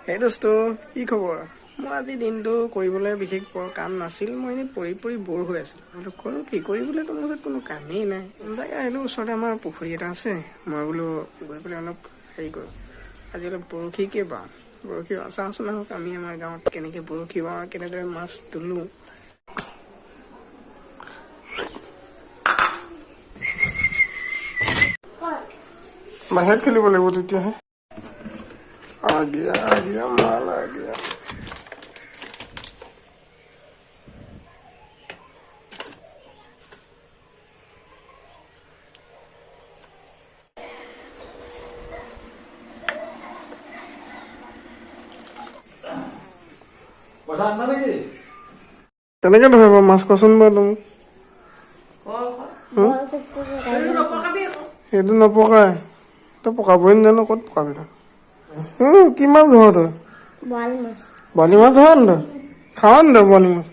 Hey dosto, কি খবৰ? মই আজি দিনটো কৰিবলৈ বিশেষ কাম নাছিল। মই এনে পৰি বৰ হৈ আছিল। বোলো কৰো কি কৰিবলৈ তো মোৰ কোনো কামেই নাই। তাকে আহিলো ওচৰতে আমাৰ পুখুৰী এটা আছে। মই বোলো গৈ পেলাই অলপ হেৰি কৰো। আজি অলপ বৰশীকে বাওঁ। বৰশী চাওঁচোন আহক আমি আমাৰ গাঁৱত কেনেকে বৰশী বাওঁ কেনেদৰে মাছ তোলো। বাহিৰত খেলিব লাগিব তেতিয়াহে। आ गया माल आ गया। কেনেকে ধৰিব মাছ কচোন বাৰু তুমি সেইটো নপকাই তই পকাবই নাজানো ক'ত পকাবি তই কি মাছ ধৰ তই বৰালি মাছ ধৰ ন তই খাৱ নি তই বৰালি মাছ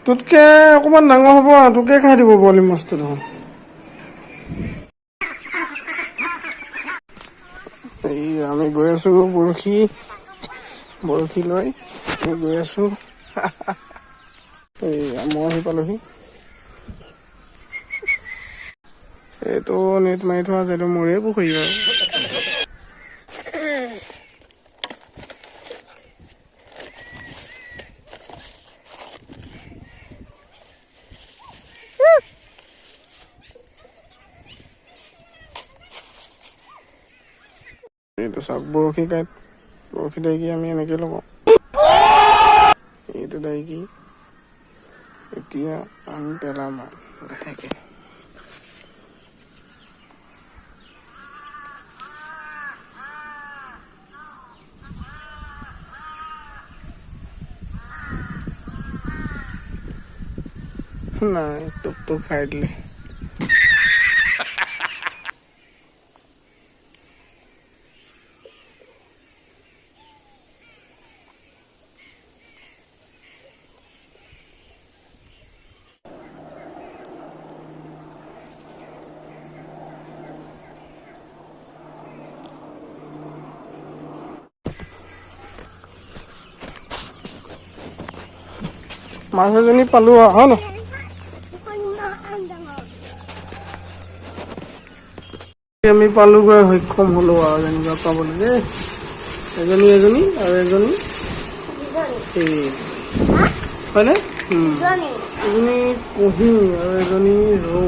তোতকে অকণমান ডাঙৰ হ'ব তোকে খাই দিব বৰালি মাছটো দেখোন এই আমি গৈ আছো বৰশী লৈ আমি গৈ আছো এই মই আহি পালোহি এইটো নেট মাৰি থোৱা আছে এইটো মোৰে পুখুৰী বাৰু এইটো চাওক বৰশী দাইকি আমি এনেকে লগাওঁ এইটো দাইকি এতিয়া আমি পেলাম লাহেকে নাই টোপটো খাই দিলে মাছ এজনী পালো হয় ন আমি পালোগৈ সক্ষম হলো আৰু যেনিবা পাবলৈ দেই এজনী আৰু এজনী হয়নে এজনী কুঁহি আৰু এজনী ৰৌ